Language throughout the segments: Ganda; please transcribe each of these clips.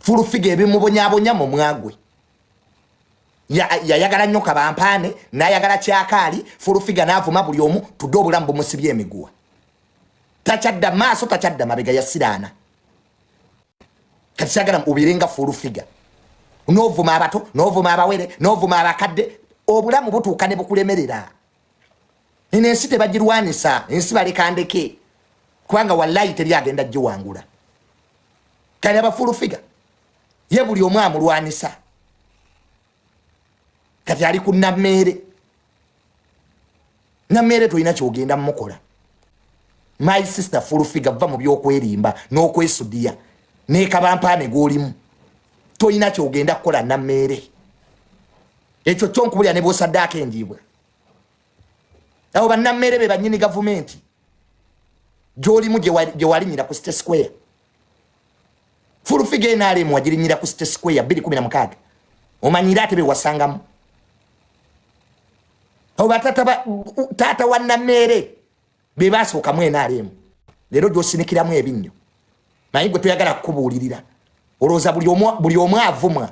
Fulufiga ebimubonyabonya mu mwagwe yayagala nnyo kabampaane n'ayagala kyakaali Fulufiga n'avuma buli omu tudde obulamu bumusibye emiguwa takyadda maaso takyadda mabega yasiraana kati kyagala ubirenga Fulufiga n'ovuma abato n'ovuma abawere n'ovuma abakadde obulamu butuuka ne bukulemerera eno ensi tebagirwanisa ensi balekandeke kubanga wallahi teri agenda giwangula kale abafulufiga ye buli omu amulwanisa kati ali ku Namere toyina kyogenda mukola my sister Fulufiga va mu byokwerimba n'okwesudiya n'ekabampaane g'olimu toyina kyogenda kukola Namere ekyo kyonkubulya ne bwosaddaako enjiibwa abo bannamere be banyini gavumenti gy'olimu gye walinyira ku State Square Fulufiga NRM wagirinyira ku State Square 2016 omanyira ate be wasangamu abo tata wa Namere be basooka mu NRM leero gy'osinikiramu ebinnyo naye gwe toyagala kukubuulirira olowooza buli omu avumwa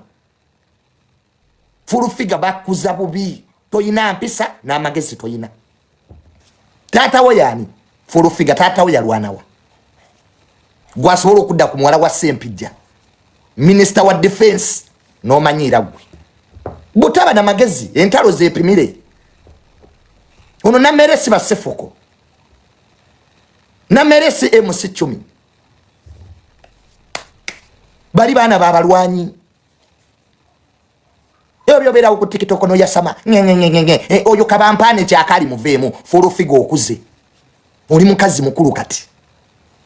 Fulufiga bakuza bubi toyina mpisa n'amagezi toyina tata wo yani Fulufiga tata wo yalwanawa gwasobola okudda ku muwala wa Sempijja Minister wa Defense n'omanyira gwe butaba na magezi entalo zeepimire ono Namere si basefoko Namere si MC10 bali baana babalwanyi ebyo bera ku TikTok no yasama oyo kabampaane kyakali muveemu Fulufiga okuze oli mukazi mukulu kati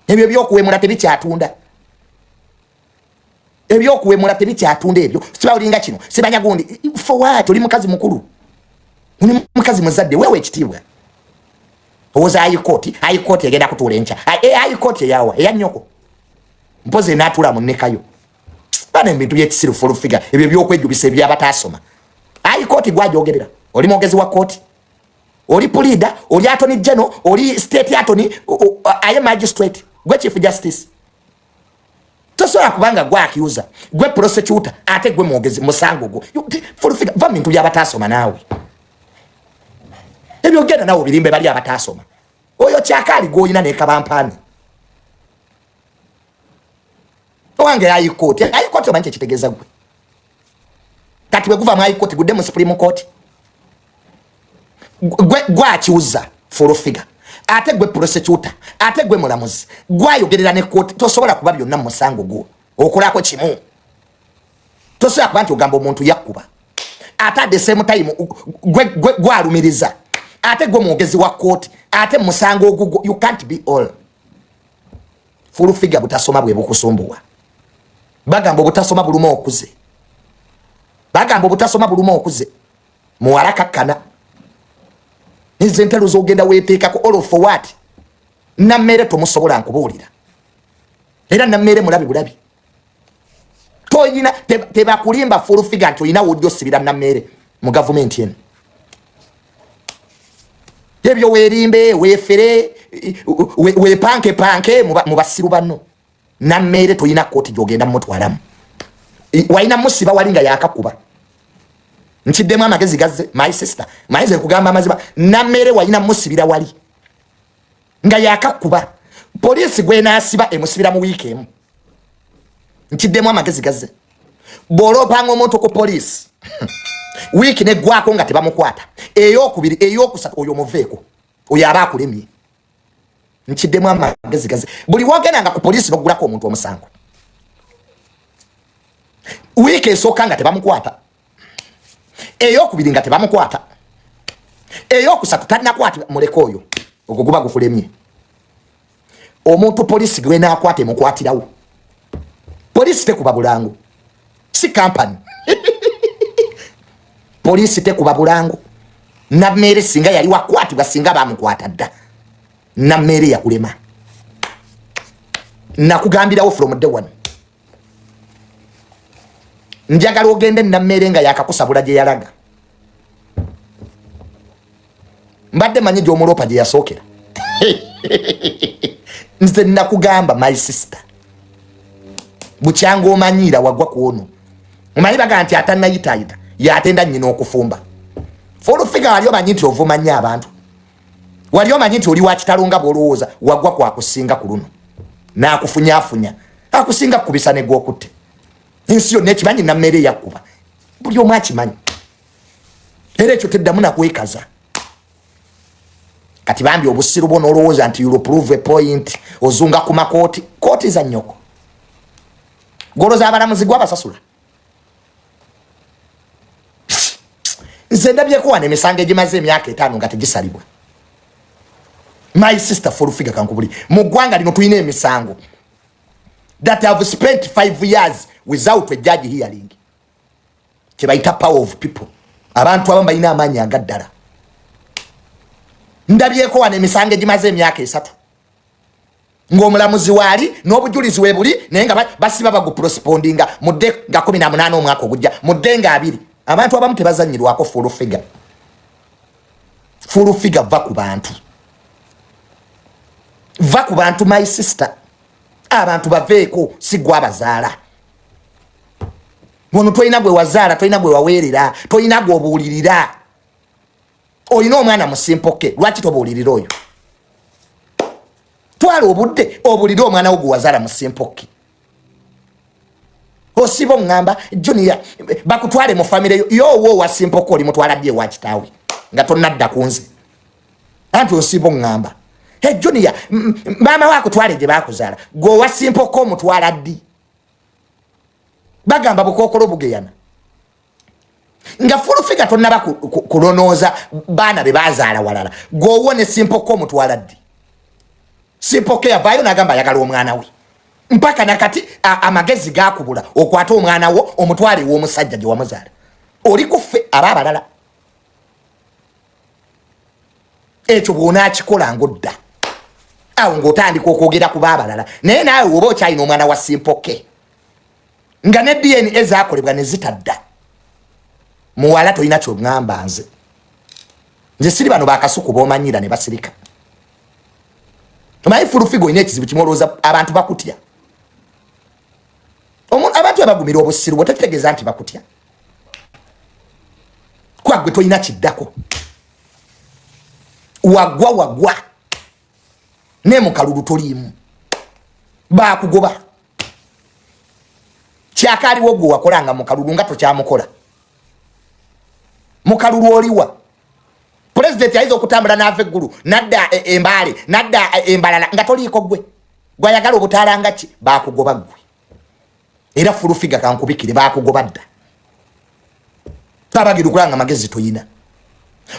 ebyo byokuwemula tebikyatunda ebyo siba olinga kino sibanya gundi for what oli mukazi mukulu oli mukazi muzadde wewe ekitibwa oza high court egenda kutuula encha high court yawa eyanyoko mpoze natula munekayo bana ebintu byekisiru Fulufiga ebyo byokwejubisa ebyabatasoma high court gwajogerera oli mwogezi wa court oli pleader oli attorney general oli state attorney aye magistrate gwe chief justice tosobola kubanga gwe accused gwe prosecutor ate gwe mwogezi musango gwo Fulufiga va bintu byabatasoma naawe ebyo genda nawo birimbe bali abatasoma oyo kyakali goyina ne kabampaane owange high court omanye kitegeeza gwe kati bwe guva mu high court gudde mu supreme court gwe akiuza Fulufiga ate gwe prosecutor ate gwe mulamuzi gwayogerera ne court tosobola kuba byonna mu musango gwo okolako kimu tosobola kuba nti ogamba omuntu yakkuba ate at the same time gwe alumiriza ate gwe mwogezi wa court ate musango ogwo you can't be all Fulufiga butasoma bwe bukusumbuwa bagamba obutasoma buluma okuze muwala kakkana nize ntalo zogenda weteekako all for what Namere tomusobola nkubuulira era Namere mulabi bulabi toyina tebakulimba Fulufiga nti oyina wodyo sibira Namere mu gavumenti eno ebyo weerimbe weefere wepanke mu basiru banno Namere toyina kooti gyogenda mutwalamu wayina musiba walinga yakakuba nkiddemu amagezi gazze my sister mayize kugamba amazima Namere wayina musibira wali nga yakakuba polisi gwe nasiba emusibira mu weekend nkiddemu amagezi gazze bolopanga omuntu ku polisi wiki ne gwako nga tebamukwata eyokubiri eyokusatu oyo muveeko oyo aba akulemye nkiddemu amagezi gazze buli wogenda nga ku polisi bagulako omuntu omusango wiki esooka nga tebamukwata eyokubiri nga tebamukwata eyokusatu talinakwata muleka oyo ogwo guba gukulemye omuntu polisi gwe naakwata emukwatirawo polisi tekuba bulango si company polisi tekuba bulango Namere singa yali wakwatibwa singa bamukwata dda Namere yakulema nakugambirawo from day one njagala ogende Namere nga yakakusabula gye yalaga mbadde manyi gy'omulopa gye yasookera nze nakugamba my sister bukyanga omanyira wagwa kuono omanyi baga nti atanayitaayita yatenda nnyina okufumba Full-figure wali omanyi nti ovuma nnyo abantu wali omanyi nti oli wakitalonga bwolowooza wagwa kwakusinga ku Luno n'akufunyaafunya akusinga kukubisa ne gw'okutte ensi yonna ekimanyi Namere yakkuba buli omu akimanyi era ekyo teddamu nakwekaza kati bambi obusiru bwo n'olowooza nti you'll prove a point ozunga ku makooti kooti za nnyoko goloza abalamuzi gwabasasula nze ndabyeko wane emisango egimaze emyaka 5 nga tegisalibwa my sister Full-figure kankubuli mu ggwanga lino tulina emisango that have spent 5 years without a judge hearing kyebayita power of people abantu abamu balina amaanyi agaddala ndabyeko wane emisango egimaze emyaka 3 ng'omulamuzi waali n'obujulizi weebuli naye nga basiba baguprospondinga mudde nga 18 omwaka ogujja mudde nga 2 abantu abamu tebazanyirwako Full-figure Full-figure va ku bantu my sister abantu baveeko si gwe abazaala wono toyina gwe wazaala toyina gwe waweerera toyina gwe obuulirira olina omwana musimpoke lwaki tobuulirira oyo twala obudde obuulirira omwana wo gwe wazaala musimpoke osiba ngamba Junior bakutwale mu family yowo wasimpoke oli mutwala dye wa kitaawe nga tonnadda kunze anti osiba ngamba hey Junior mama wako twale gye bakuzaala gwe wasimpoke omutwala ddi bagamba bukokolo bugeyana nga Full-figure tonnaba kulonooza baana be bazaala walala gwe owone simpoke omutwala ddi simpoke yavaayo n'agamba ayagala omwana we mpaka nakati amagezi gakubula okwata omwana wo omutwale w'omusajja gye wamuzaala oli kuffe aba abalala ekyo bw'onaakikola ng'odda awo ng'otandika okwogera ku baabalala naye naawe woba okyalina omwana wa simpoke nga ne DNA zaakolebwa ne zitadda muwala tolina ky'oŋŋamba nze siri bano bakasuku b'omanyira ne basirika omanyi Full-figure olina ekizibu kimu olowooza abantu bakutya abantu abagumira obusiru bwe tekitegeeza nti bakutya kwagwe tolina kiddako wagwa ne mu kalulu toliimu baakugoba kyakaaliwo gwe wakolanga mu kalulu nga tokyamukola mu kalulu oliwa President yaiza okutambula n'ava eggulu nadda embaale nadda embalala nga toliiko gwe gwayagala obutaalanga ki baakugoba gwe era Full-figure kankubikire baakugoba dda tabagira okulanga magezi toyina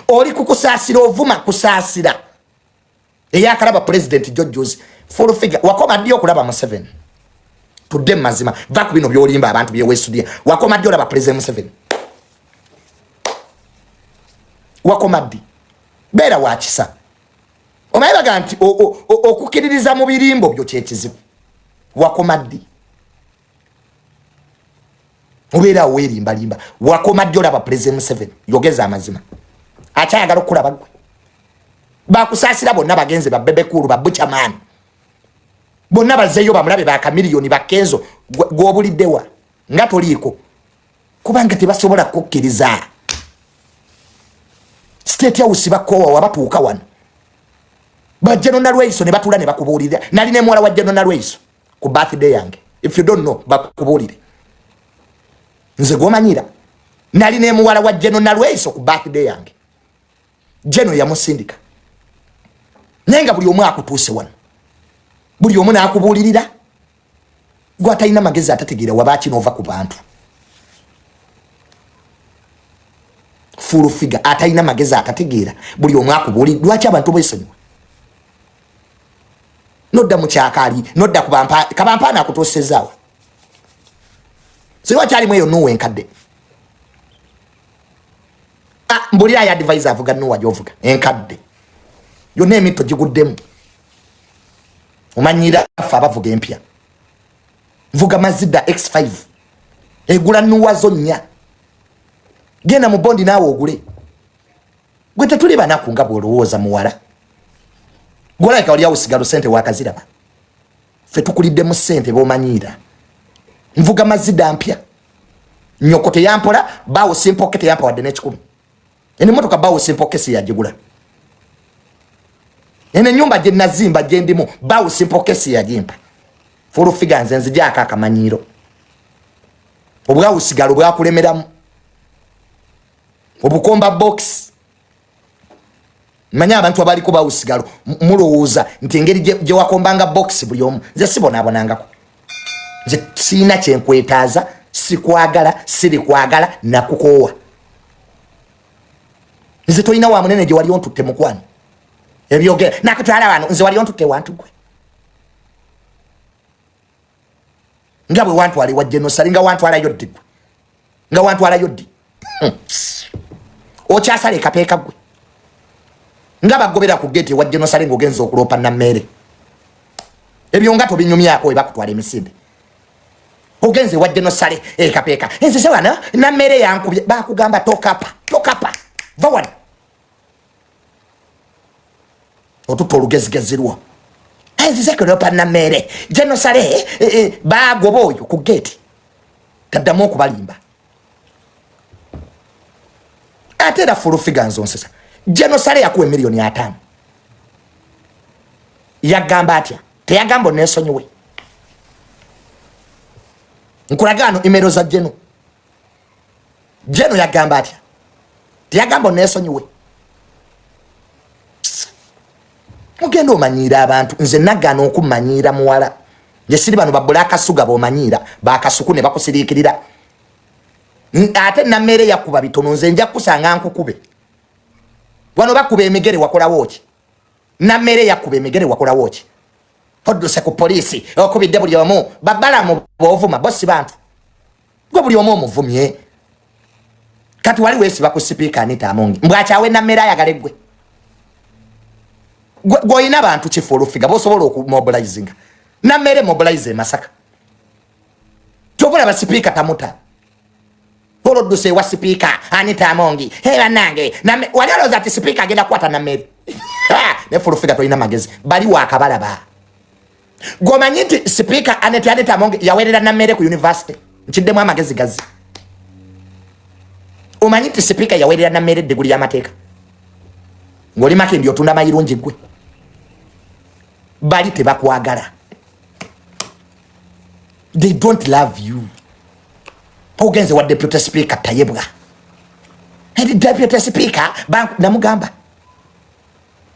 oli kukusaasira ovuma kusaasira eyakalaba President George Full-figure wakoma ddi okulaba Museveni tudde mazima va ku bino byolimba abantu byeweesudia wakoma ddi olaba President Museveni wakoma ddi beera wakisa omanyi baga nti okukiririza mu birimbo byo kyekizibu wakoma ddi obeera weerimbalimba wakoma ddi olaba President Museveni yogeza amazima akyayagala okulaba gwe bakusaasira bonna bagenze babebekulu babucamaani bonna bazzeeyo bamulabe bakamiliyoni bakenzo gw'obuliddewa nga toliiko kubanga tebasobola kukkiriza State House bakoowa wabatuuka wano bajjeno nalweiso ne batula ne bakubuulira nali ne muwala wa jjeno nalweiso ku birthday yange if you don't know bakubuulire nze gwomanyira nali ne muwala wa jjeno nalweiso ku birthday yange jjeno yamusindika naye nga buli omu akutuuse wano buli omu n'akubuulirira gwe atalina magezi atategeera waba kinova ku bantu Full-figure atalina magezi atategeera buli omu akubuulirira lwaki abantu beesonyiwa nodda mu kyakaali nodda ku kabampaana akutuusezaawa so wakyalimu eyo nuwa enkadde mbulira ya advisor avuga nuwa gyovuga enkadde yonna emitto giguddemu omanyira ffe abavuga empya vuga Mazda X5 egula nuwa zo 4 genda mu bondi naawe ogule gwe tetuli banaku nga bw'olowooza muwala gwolabika oli awo sigalo sente wakaziraba ffe tukuliddemu ssente b'omanyiira Nvuga mazida mpya. Nyoko teyampola bawo simpoke teyampa wadde n'ekikumi. Ene motoka bawo simpoke si yagigula. Ene nyumba gye nazimba gye ndimu bawo simpoke si yagimpa. Full figure nze nzija akakamanyiro. Obwawo sigalo bwakulemeramu. Obukomba box. Manya abantu abali kuba usigalo mulowooza nti engeri gye wakombanga box buli omu nze sibonabonangako. Nze sina kyenkwetaaza sikwagala siri kwagala nakukoowa. Nze toyina wa munene gye wali ontutte mukwano. Ebyogera nakutwala wano nze wali ontutte wantu gwe. Nga bwe wantu wali wajje no salinga wantu ala yoddi gwe. Nga wantu ala yoddi. Okyasale kapeeka gwe. Nga bagobera ku gate wajje no salinga ogenza okulopa Namere. Ebyo nga tobinyumyako ebakutwala emisinde. Ogenze wajje no sale kapeeka. Enze se wana Namere yankubye bakugamba tokapa. Vawana. Otuto olugezigezirwa. Enze se kulopa Namere. Jeno sale bagoboyo ku gate. Taddamu okubalimba. Atera full figure nzonsesa. Jeno sale yakuwe milioni 5. Yagamba atya. Teyagamba nesonyiwe. Nkulagano imero za Jeno. Jeno yagamba atya. Teyagamba nesonyiwe. Mugenda omanyira abantu nze nagano okumanyira muwala. Nje siri bano babulaka suga bomanyira bakasuku ne bakusirikirira. Ate Namere yakuba bitono nze nja kusanga nkukube. Wano bakube emigere wakola woki. Namere yakube emigere wakola woki. Hoduse ku polisi okubidde buli omu babala mu bovuma bosi bantu. Gwe buli omu omuvumye. Kati wali wesi bakusipika Anita Amongi. Mbwachawe Namere ayagalegwe. Goyina abantu chifolo figa bosobola okumobilizing. Namere mobilize Masaka. Tobola basipika tamuta. Hoduse wa speaker Anita Amongi. Hela nange. Wali aloza ati speaker agenda kwata Namere. Ne full figure toyina magezi. Bali wakabala ba. Gomanyiti speaker Anita Amongi yawerera Namere ku university. Nchiddemu amagezi gazi. Omanyiti speaker yawerera Namere degree ya mateka. Ngoli make ndio tunda mayirungi gwe. Bali tebakwagala. They don't love you. Ogenze wa deputy speaker tayebwa. And deputy speaker bank namugamba.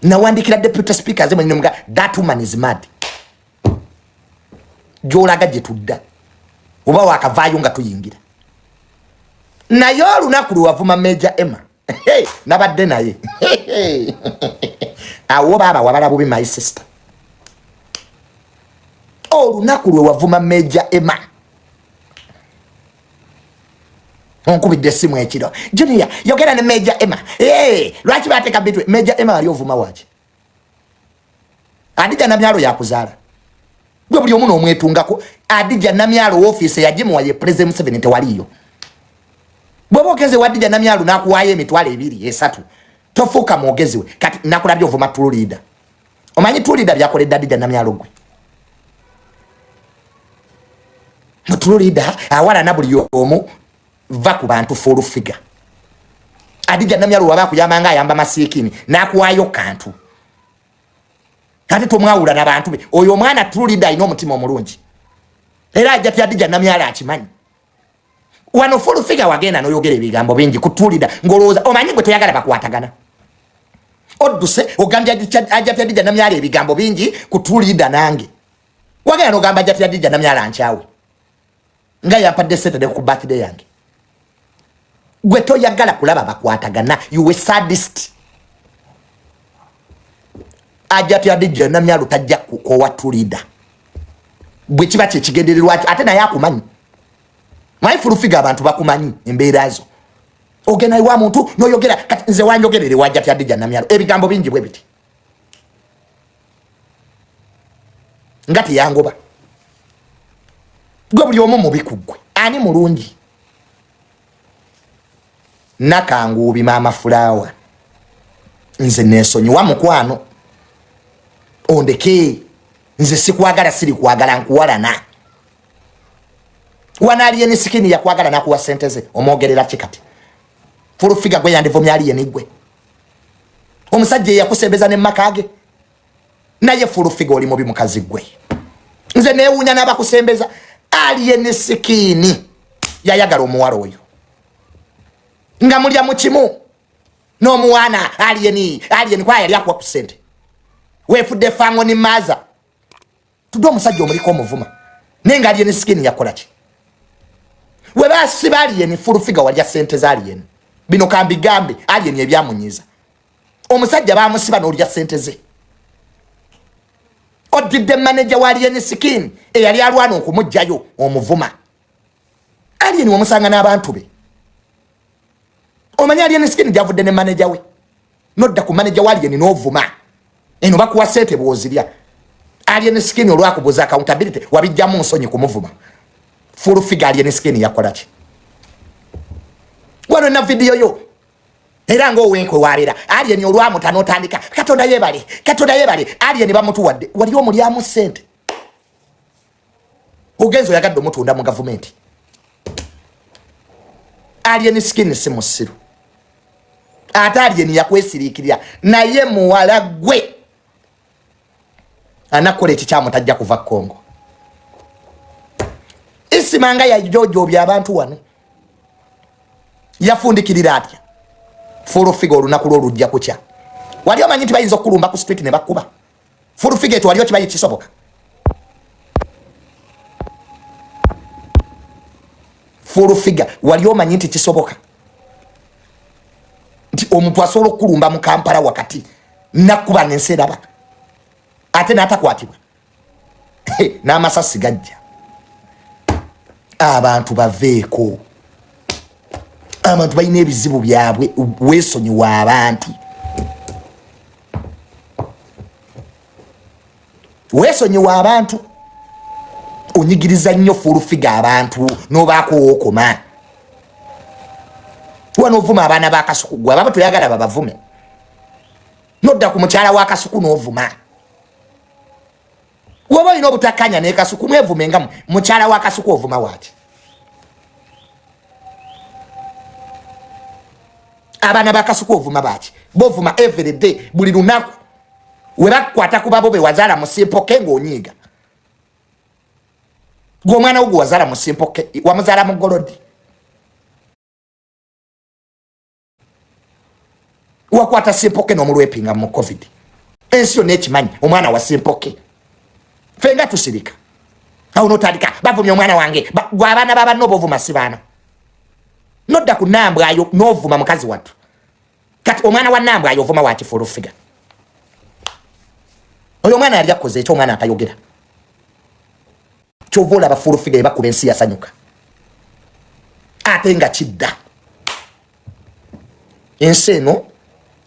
Nawandikira deputy speaker azema nyomuga that woman is mad. Jolaga jetudda. Oba wakavayo nga tuyingira. Nayo olunaku lwavuma Major Emma. Nabadde naye. Awo baba wabala bubi my sister. Olunaku lwavuma Major Emma. Onkubidde simu ekiro. Junior, yogera ne Major Emma. Lwaki bateka bitwe Major Emma ali ovuma wachi. Adija Namyalo yakuzaala. Gwe buli omuno omwetungako. Adija Namyalo office ya Jimwa ye President Museveni tewaliyo. Bwoba ogeze Adija Namyalo nakuwaye emitwalo 2 3. Tofuuka mwogezi we. Kati nakulabye ovuma tool leader. Omanyi tool leader byakoledde Adija Namyalo gwe. Tool leader awala na buli omu vaku bantu full figure. Adija Namyalo waba kuyamanga ayamba masikini nakuwayo kantu. Kati tomwawula n'abantu be. Oyo mwana tool leader ino omutima omulungi. Era ajja Adija Namyalo akimanyi. Wano full figure wagenda noyogera ebigambo bingi ku tool leader ngolooza omanyi gwe toyagala bakwatagana. Odduse ogambye ajja Adija Namyalo ebigambo bingi ku tool leader nange. Wagenda nogamba ajja Adija Namyalo ankyawe. Nga yampadde sente ku birthday yange. Gwe toyagala kulaba bakwatagana. You a sadist. Ajja Adija Namyalo tajja kukowa tool leader. Bwe kiba kyekigendererwa ate naye akumanyi. Mai full figure abantu bakumanyi embeera zo. Ogena iwa muntu noyogera kati nze wanjogerere wajja Adija Namyalo ebigambo bingi bwe biti. Ngati yangoba. Gwe buli omu mubikugwe. Ani mulungi. Nakangubi mama flower. Nze nesonyiwa mukwano. Ondeke. Nze sikwagala siri kwagala nkuwalana. wanali yeni sikini ya kwagala na kuwa senteze omogerera chikati full figure gwe yandivomya ali yeni gwe omusajja yakusembeza ne makage naye full figure oli mubi mukazi gwe nze newunya nabakusembeza ali yeni sikini yayagala omuwala oyo nga mulya mukimu n'omuwana ali yeni kwa yali akwa kusente wefudde fango ni maza tudde omusajja omuliko omuvuma nenga ali yeni sikini yakola ki weba sibali yeni full figure walya sente za alien bino kambi gambe alien ebyamunyiza omusajja bamusiba n'olya sente ze odidde manager wa alien skin eyali alwana okumugjayo omuvuma alien wamusanga n'abantu be omanya alien skin javudde ne manager we nodda ku manager wa alien n'ovuma eno bakuwa sente bwozirya alien skin olwakubuza accountability wabijjamu nsonyi kumuvuma full figure alien skin yakola ki wano na video yo era ngo wenkwe wabera alien olwamutano tandika katonda yebale alien bamutuwadde wali omulyamu sente ugenzo yagadde omutunda mu government alien skin simusiru ate alien yakwesirikirya naye muwala gwe anakola ekikyamu tajja kuva Kongo isimanga ya jojo bya abantu wano yafundikirira atya full figure olunaku lw'olujja kukya wali omanyi nti bayinza okulumba ku street ne bakuba full figure wali okibayi kisoboka full figure wali omanyi nti kisoboka nti omuntu asobola okulumba mu Kampala wakati nakuba nenseraba ate n'atakwatibwa n'amasasi gajja abantu baveeko abantu balina ebizibu byabwe weesonyiwa abantu weesonyiwa abantu onyigiriza nnyo full figure abantu n'obaako okoma wano ovuma abaana b'akasuku gwe ababa toyagala babavume nodda ku mukyala w'akasuku n'ovuma woba olina obutakkanya n'ekasuku mwevume nga mukyala w'akasuku ovuma waati abaana bakasuku ovuma baki bovuma every day buli lunaku webakwata ku babo be wazaala musimpoke ng'onyiiga gw'omwana wo gwe wazaala musimpoke wamuzaala mu golodi wakwata simpoke n'omulwepinga mu covid ensi yonna ekimanyi omwana wa simpoke fenga tusirika awo notandika bavumya omwana wange gwe abaana babanna oba ovuma si baana nodda ku nambwayo n'ovuma mukazi wattu kati omwana wa nambwayo ovuma waki full figure oyo omwana yali akoze ekyo omwana atayogera kyova olaba full figure bakuba ensi yasanyuka ate nga kidda ensi eno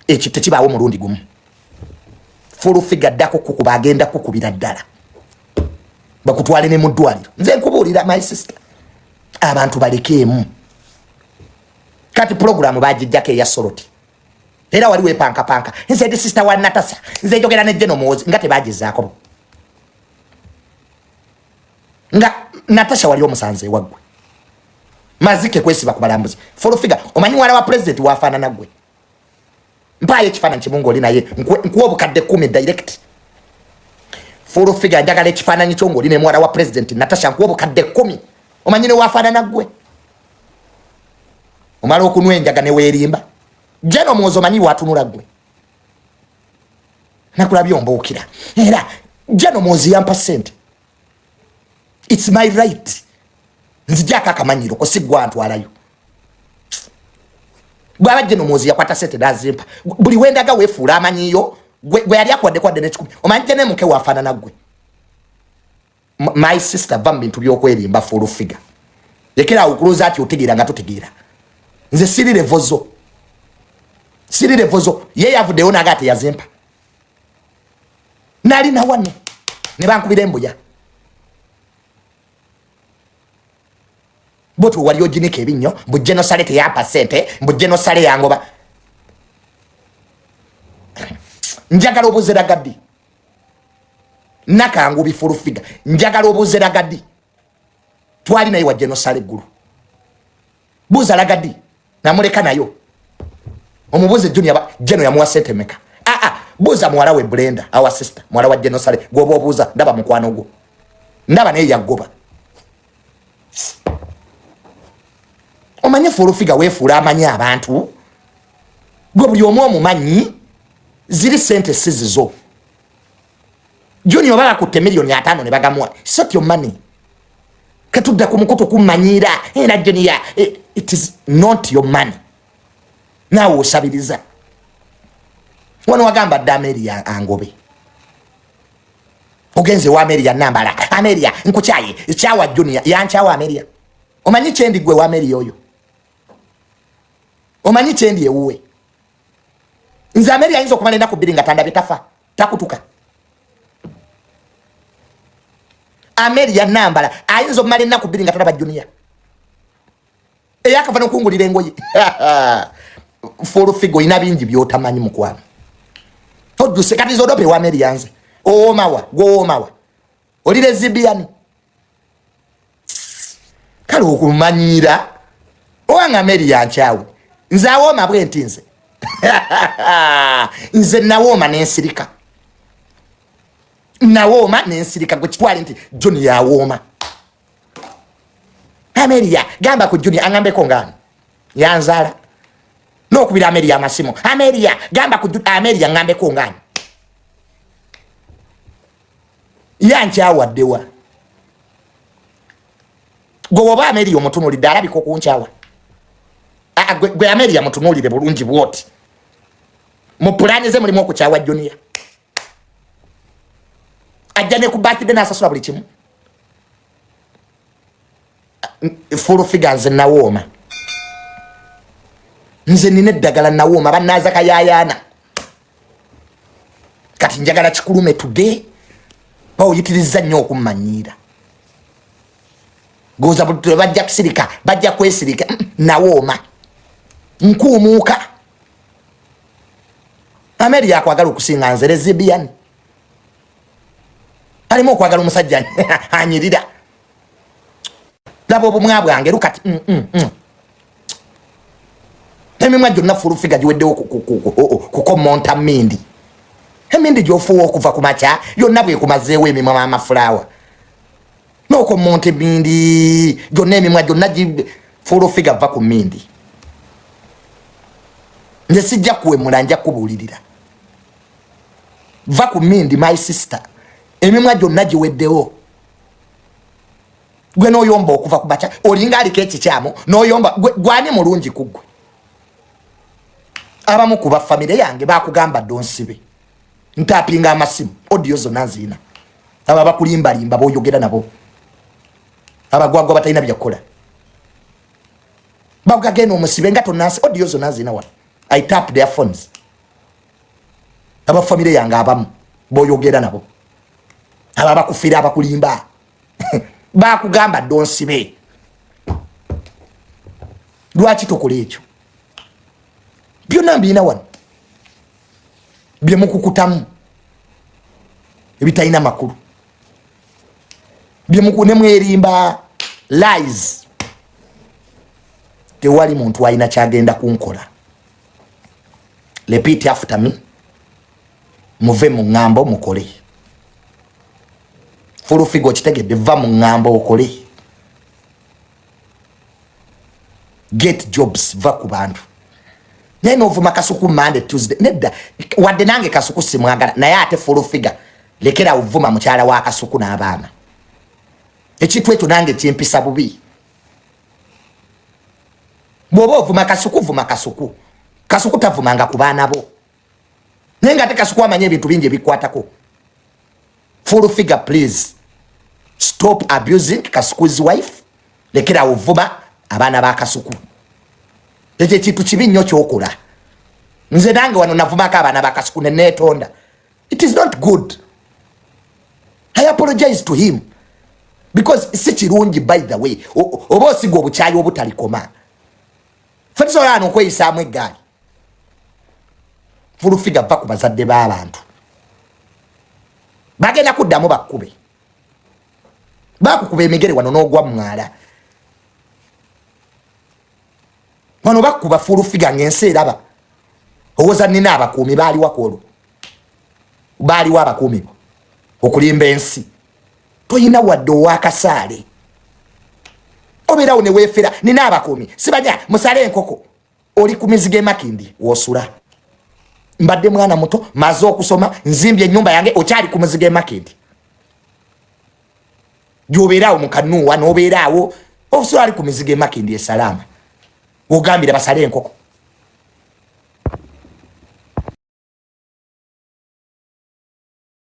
ekyo tekibaawo mulundi gumu full figure ddako kukuba agenda kukubira ddala bakutwale ne mu ddwaliro nze nkubuulira my sister abantu balekeemu kati program bagijjako eya soroti era wali wepankapanka nze ndi sister wa Natasha nze njogera ne Jeno Muwozi nga tebagizaako nga Natasha wali omusanze waggwe mazike kwesiba ku balambuzi full figure omanyi wala wa president wafaanana gwe mpaye ekifaananyi kimu ng'oli naye nkuwa obukadde 10 direct full figure njagala ekifaananyi kyo ng'oli ne mwala wa president Natasha nkuwa obukadde 10 omanyi ne wafaanana gwe omala okunwa enjaga ne weerimba Jeno Muwozi omanyi watunula gwe nakulabye ombuukira era Jeno Muwozi yampa sente it's my right nzijako akamanyiro ko si gwe antwalayo bwaba Jeno Muwozi yakwata sente nazimpa buli wendaga weefuula amanyiyo gwe yali akwadde n'ekikumi omanyi gye ne muke wafaanana gwe my sister va mu bintu by'okwerimba full figure lekera okuloza ati otegeera nga totegeera nze siri levozo ye yavuddeyo naga ate yazimpa nali na wano ne bankubira embuya botu wali oginika ebinnyo mbu genosale teyampa sente mbu genosale yangoba njagala obuzera gaddi nakangu bifulu figure njagala obuzera gaddi twali naye wa genosale gulu buza lagadi namuleka nayo omubuze Junior Jeno ya muwasete meka buza mwala we Brenda our sister mwala wa genosale gobo buza ndaba mukwano gwo ndaba naye yagoba omanye Furufiga wefuula amanyi abantu gwe buli omu omumanyi ziri sente sizizo Junior bala kutte milioni 5 ne bagamwa sort your money katudda ku mukoto kumanyira era Junior it is not your money nawe osabiriza wano wagamba dameri ya angobe ogenze wa Ameria nambala Ameria nkuchaye chawa Junior yanchawa Ameria omanyi chendi gwe wa Ameria oyo omanyi chendi ewuwe nze Ameria yinzo kumalenda kubiringa tanda bitafa takutuka Ameria nambala ayinzo malenda kubiringa tanda ba Junior eyakava nokungulira engoye Furufiga ina bingi byotamanyi mukwana oduse kati zodope wa Ameria nze omawa gomawa oli lesbian kale okumanyira owanga Ameria nchawe nze awoma bwenti nze nze nawoma nensirika gwe kitwale nti Junior awoma Ameria gamba ku Junior angambe ko ngano yanzala no kubira Ameria amasimo Ameria gamba ku Ameria ngambe ko ngano yanchawa dewa goba Ameria omutunuli dalabi ko kunchawa gwe Ameria mutunulire bulungi bwoti mu plani ze mulimo okuchawa Junior ajane ku birthday na sasula buli kimu Furufiga nze nawoma nze nine ddagala nawoma banaza kayayana kati njagala kikulume today oyitiriza nnyo okumanyira goza bulutwe bajja kusirika bajja kwesirika nawoma nkumuuka Ameria akwagala okusinga nze lesbian alimo okwagala omusajja anyirira labo obumwa bwange lukati emimwa gyonna Furufiga giweddewo kukomonta mindi emindi gyofuwa okuva ku maca yonna bwekumazeewo emimwa amafulawa n'okomonta emindi gyonna emimwa gyonna Furufiga va ku mindi nze sijja kuwemula nja kubuulirira va ku mindi my sister emimwa gyonna giweddewo gwe noyomba okuva ku maca olinga aliko ekikyamu noyomba gwani mulungi kugwe abamu kuba family yange bakugamba donsibe ntapinga amasimu audio zonna nzina aba bakulimba limba boyogera nabo abagwagwa batalina byakola bagageno musibe ngato nasi audio zonna nzina wa I tap their phones aba family yange abamu boyogera nabo aba bakufira abakulimba bakugamba donsibe lwaki tokola ekyo byonna mbina wano byemukukutamu ebitalina makulu byemukunemwerimba lies tewali muntu alina kyagenda kunkola repeat after me muve mu ngambo mukole Furufiga okitegedde va mu ngambo okole get jobs va ku bantu neno ovuma Kasuku Monday Tuesday nedda wadde nange Kasuku simwagala naye ate Furufiga lekera ovuma mukyala wa Kasuku n'abaana ekintu ekyo nange kyempisa bubi bwoba ovuma Kasuku vuma Kasuku tavumanga ku baana bo nenga ate Kasuku amanye ebintu bingi ebikwatako Furufiga please stop abusing Kasuku's wife lekera ovuma abaana ba Kasuku ekyo kintu kibi nnyo kyokola nze nange wano navumako abaana ba Kasuku netonda it is not good I apologize to him because si kirungi by the way oba osiga obukyayi obutalikoma fetisolano okweyisaamu eggaali Furufiga va ku bazadde b'abantu bagenda kuddamu bakkube bakukuba emigere wano n'ogwa mwala wano bakuba fulu figa ng'ensi eraba owoza nina abakuumi baaliwa kwolwo baaliwa abakuumi okulimba ensi toyina wadde owakasaale obeerawo ne weefera nina abakuumi sibanya musale enkoko oli ku mizigo emakindi wosula mbadde mwana muto maze okusoma nzimbye ennyumba yange okyali ku mizigo emakindi gyobeerawo mukanuwa n'obeerawo osula ali ku mizigo emakindi esalaama ogambira basale enkoko